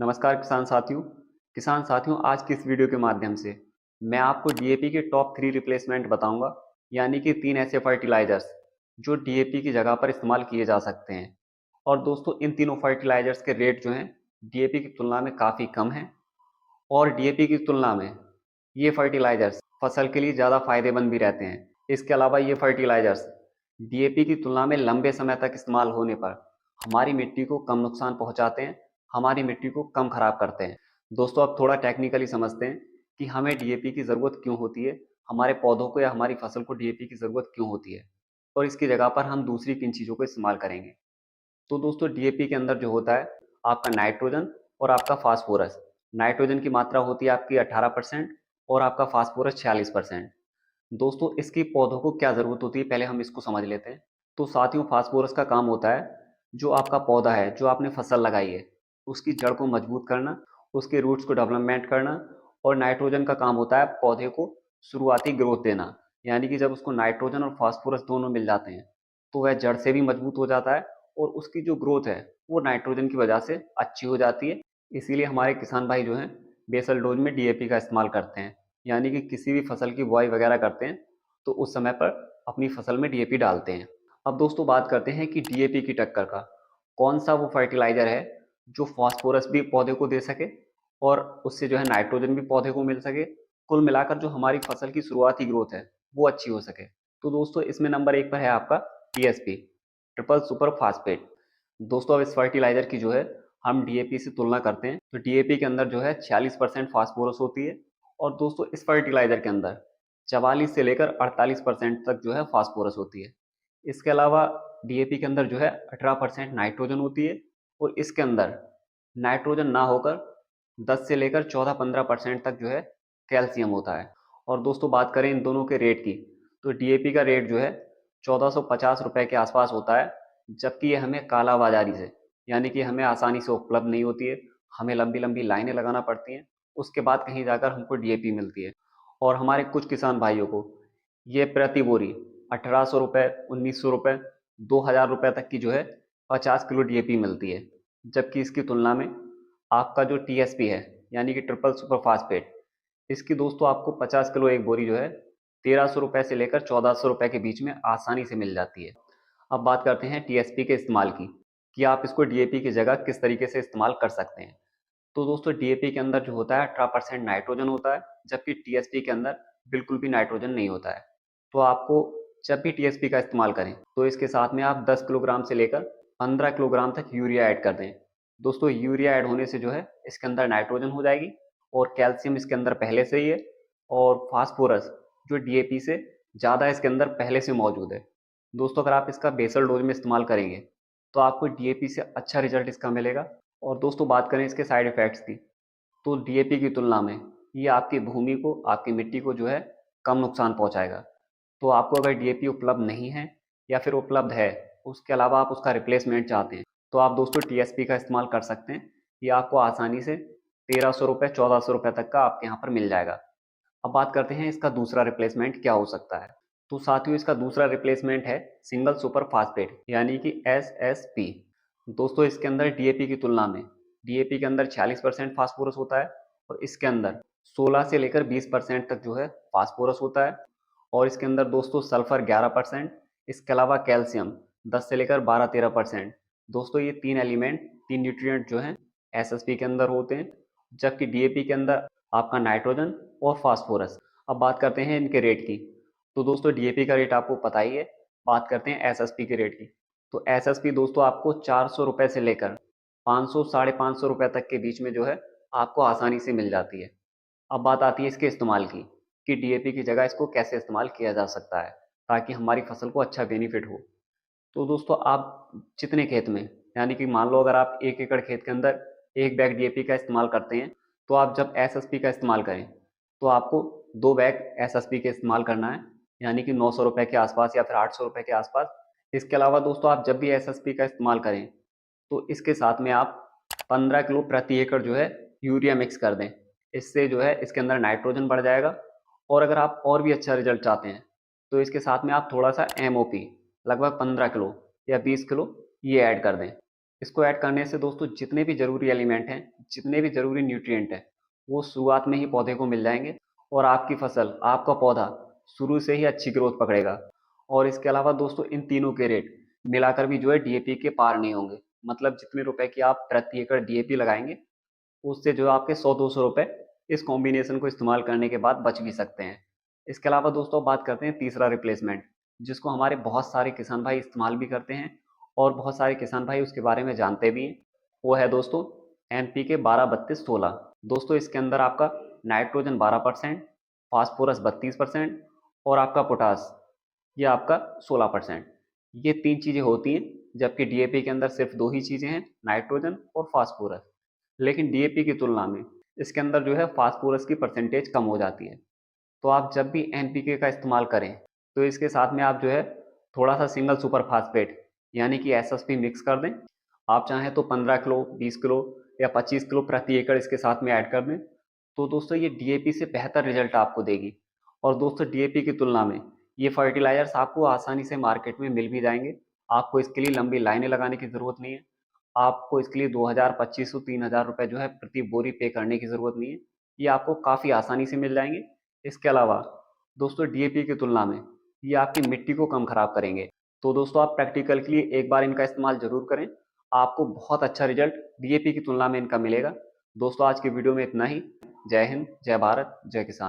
नमस्कार किसान साथियों आज की इस वीडियो के माध्यम से मैं आपको डीएपी के टॉप 3 रिप्लेसमेंट बताऊंगा। यानी कि 3 ऐसे फर्टिलाइजर्स जो डीएपी की जगह पर इस्तेमाल किए जा सकते हैं। और दोस्तों इन तीनों फर्टिलाइजर्स के रेट जो हैं डीएपी की तुलना में काफ़ी कम हैं। और डीएपी की तुलना में ये फर्टिलाइजर्स फसल के लिए ज़्यादा फायदेमंद भी रहते हैं। इसके अलावा ये फर्टिलाइजर्स डीएपी की तुलना में लंबे समय तक इस्तेमाल होने पर हमारी मिट्टी को कम नुकसान पहुंचाते हैं, हमारी मिट्टी को कम खराब करते हैं। दोस्तों अब थोड़ा टेक्निकली समझते हैं कि हमें डीएपी की ज़रूरत क्यों होती है, हमारे पौधों को या हमारी फसल को डीएपी की ज़रूरत क्यों होती है और इसकी जगह पर हम दूसरी किन चीज़ों को इस्तेमाल करेंगे। तो दोस्तों डीएपी के अंदर जो होता है आपका नाइट्रोजन और आपका फास्फोरस। नाइट्रोजन की मात्रा होती है आपकी 18% और आपका फास्फोरस 46%। दोस्तों इसकी पौधों को क्या ज़रूरत होती है पहले हम इसको समझ लेते हैं। तो साथियों फास्फोरस का काम होता है जो आपका पौधा है, जो आपने फसल लगाई है, उसकी जड़ को मजबूत करना, उसके रूट्स को डेवलपमेंट करना। और नाइट्रोजन का काम होता है पौधे को शुरुआती ग्रोथ देना। यानी कि जब उसको नाइट्रोजन और फास्फोरस दोनों मिल जाते हैं तो वह जड़ से भी मजबूत हो जाता है और उसकी जो ग्रोथ है वो नाइट्रोजन की वजह से अच्छी हो जाती है। इसीलिए हमारे किसान भाई जो हैं बेसल डोज में डीएपी का इस्तेमाल करते हैं। यानी कि किसी भी फसल की बुआई वगैरह करते हैं तो उस समय पर अपनी फसल में डीएपी डालते हैं। अब दोस्तों बात करते हैं कि डीएपी की टक्कर का कौन सा वो फर्टिलाइजर है जो फास्फोरस भी पौधे को दे सके और उससे जो है नाइट्रोजन भी पौधे को मिल सके। कुल मिलाकर जो हमारी फसल की शुरुआती ग्रोथ है वो अच्छी हो सके। तो दोस्तों इसमें नंबर 1 पर है आपका टीएसपी, ट्रिपल सुपर फास्फेट। दोस्तों अब इस फर्टिलाइजर की जो है हम डीएपी से तुलना करते हैं तो डीएपी के अंदर जो है 46% फास्फोरस होती है। और दोस्तों इस फर्टिलाइजर के अंदर 44 से लेकर 48% तक जो है फास्फोरस होती है। इसके अलावा डीएपी के अंदर जो है 18% नाइट्रोजन होती है और इसके अंदर नाइट्रोजन ना होकर 10 से लेकर 14-15% तक जो है कैल्शियम होता है। और दोस्तों बात करें इन दोनों के रेट की तो डीएपी का रेट जो है 1450 रुपये के आसपास होता है, जबकि ये हमें काला बाजारी से यानी कि हमें आसानी से उपलब्ध नहीं होती है। हमें लंबी लंबी लाइनें लगाना पड़ती हैं, उसके बाद कहीं जाकर हमको डीएपी मिलती है। और हमारे कुछ किसान भाइयों को ये प्रति बोरी 1800 रुपये, 1900 रुपये, 2000 रुपये तक की जो है 50 किलो डीएपी मिलती है। जबकि इसकी तुलना में आपका जो टीएसपी है यानी कि ट्रिपल सुपर फास्फेट, इसकी दोस्तों आपको 50 किलो एक बोरी जो है 1300 रुपये से लेकर 1400 रुपये के बीच में आसानी से मिल जाती है। अब बात करते हैं टीएसपी के इस्तेमाल की कि आप इसको डीएपी की जगह किस तरीके से इस्तेमाल कर सकते हैं। तो दोस्तों डीएपी के अंदर जो होता है 18% नाइट्रोजन होता है, जबकि टीएसपी के अंदर बिल्कुल भी नाइट्रोजन नहीं होता है। तो आपको जब भी टीएसपी का इस्तेमाल करें तो इसके साथ में आप 10 किलोग्राम से लेकर 15 किलोग्राम तक यूरिया ऐड कर दें। दोस्तों यूरिया ऐड होने से जो है इसके अंदर नाइट्रोजन हो जाएगी और कैल्शियम इसके अंदर पहले से ही है और फास्फोरस जो डीएपी से ज़्यादा इसके अंदर पहले से मौजूद है। दोस्तों अगर आप इसका बेसल डोज में इस्तेमाल करेंगे तो आपको डीएपी से अच्छा रिजल्ट इसका मिलेगा। और दोस्तों बात करें इसके साइड इफ़ेक्ट्स की तो डीएपी की तुलना में ये आपकी भूमि को, आपकी मिट्टी को जो है कम नुकसान पहुंचाएगा। तो आपको अगर डीएपी उपलब्ध नहीं है या फिर उपलब्ध है, उसके अलावा आप उसका रिप्लेसमेंट चाहते हैं तो आप दोस्तों टीएसपी का इस्तेमाल कर सकते हैं। ये आपको आसानी से 1300 रुपये, 1400 रुपये तक का आपके यहाँ पर मिल जाएगा। अब बात करते हैं इसका दूसरा रिप्लेसमेंट क्या हो सकता है। तो साथियों इसका दूसरा रिप्लेसमेंट है सिंगल सुपर फास्फेट यानी कि एसएसपी। दोस्तों इसके अंदर डीएपी की तुलना में डीएपी के अंदर 46% फास्फोरस होता है और इसके अंदर 16 से लेकर 20% तक जो है फास्फोरस होता है। और इसके अंदर दोस्तों सल्फर 11%, इसके अलावा कैल्शियम 10 से लेकर 12-13%। दोस्तों ये तीन एलिमेंट, तीन न्यूट्रिएंट जो हैं एसएसपी के अंदर होते हैं, जबकि डीएपी के अंदर आपका नाइट्रोजन और फास्फोरस। अब बात करते हैं इनके रेट की। तो दोस्तों डीएपी का रेट आपको पता ही है, बात करते हैं एसएसपी के रेट की। तो एसएसपी दोस्तों आपको 400 रुपये से लेकर 500, 550 रुपये तक के बीच में जो है आपको आसानी से मिल जाती है। अब बात आती है इसके इस्तेमाल की कि डीएपी की जगह इसको कैसे इस्तेमाल किया जा सकता है ताकि हमारी फसल को अच्छा बेनिफिट हो। तो दोस्तों आप जितने खेत में, यानी कि मान लो अगर आप 1 एकड़ खेत के अंदर 1 बैग डीएपी का इस्तेमाल करते हैं तो आप जब एसएसपी का इस्तेमाल करें तो आपको 2 बैग एसएसपी के इस्तेमाल करना है, यानी कि 900 रुपये के आसपास या फिर 800 रुपये के आसपास। इसके अलावा दोस्तों आप जब भी एसएसपी का इस्तेमाल करें तो इसके साथ में आप 15 किलो प्रति एकड़ जो है यूरिया मिक्स कर दें। इससे जो है इसके अंदर नाइट्रोजन बढ़ जाएगा। और अगर आप और भी अच्छा रिजल्ट चाहते हैं तो इसके साथ में आप थोड़ा सा एमओपी लगभग 15 किलो या 20 किलो ये ऐड कर दें। इसको ऐड करने से दोस्तों जितने भी ज़रूरी एलिमेंट हैं, जितने भी ज़रूरी न्यूट्रिएंट हैं, वो शुरुआत में ही पौधे को मिल जाएंगे और आपकी फसल, आपका पौधा शुरू से ही अच्छी ग्रोथ पकड़ेगा। और इसके अलावा दोस्तों इन तीनों के रेट मिलाकर भी जो है डीएपी के पार नहीं होंगे। मतलब जितने रुपए की आप प्रति एकड़ डीएपी लगाएंगे, उससे जो आपके 100-200 रुपए इस कॉम्बिनेशन को इस्तेमाल करने के बाद बच भी सकते हैं। इसके अलावा दोस्तों बात करते हैं तीसरा रिप्लेसमेंट, जिसको हमारे बहुत सारे किसान भाई इस्तेमाल भी करते हैं और बहुत सारे किसान भाई उसके बारे में जानते भी हैं। वो है दोस्तों NPK 12-32-16। दोस्तों इसके अंदर आपका नाइट्रोजन 12%, फास्फोरस 32% और आपका पोटास ये आपका 16%। ये तीन चीज़ें होती हैं, जबकि डीएपी के अंदर सिर्फ दो ही चीज़ें हैं, नाइट्रोजन और फास्फोरस। लेकिन डीएपी की तुलना में इसके अंदर जो है फास्फोरस की परसेंटेज कम हो जाती है। तो आप जब भी एनपीके का इस्तेमाल करें तो इसके साथ में आप जो है थोड़ा सा सिंगल सुपर फास्फेट यानी कि एसएसपी मिक्स कर दें। आप चाहें तो 15 किलो, 20 किलो या 25 किलो प्रति एकड़ इसके साथ में ऐड कर दें। तो दोस्तों ये डीएपी से बेहतर रिजल्ट आपको देगी। और दोस्तों डीएपी की तुलना में ये फर्टिलाइजर्स आपको आसानी से मार्केट में मिल भी जाएंगे। आपको इसके लिए लंबी लाइनें लगाने की ज़रूरत नहीं है। आपको इसके लिए 2000, 2500, 3000 रुपये जो है प्रति बोरी पे करने की ज़रूरत नहीं है। ये आपको काफ़ी आसानी से मिल जाएंगे। इसके अलावा दोस्तों डीएपी की तुलना में ये आपकी मिट्टी को कम खराब करेंगे। तो दोस्तों आप प्रैक्टिकल के लिए एक बार इनका इस्तेमाल जरूर करें। आपको बहुत अच्छा रिजल्ट डीएपी की तुलना में इनका मिलेगा। दोस्तों आज की वीडियो में इतना ही। जय हिंद, जय भारत, जय किसान।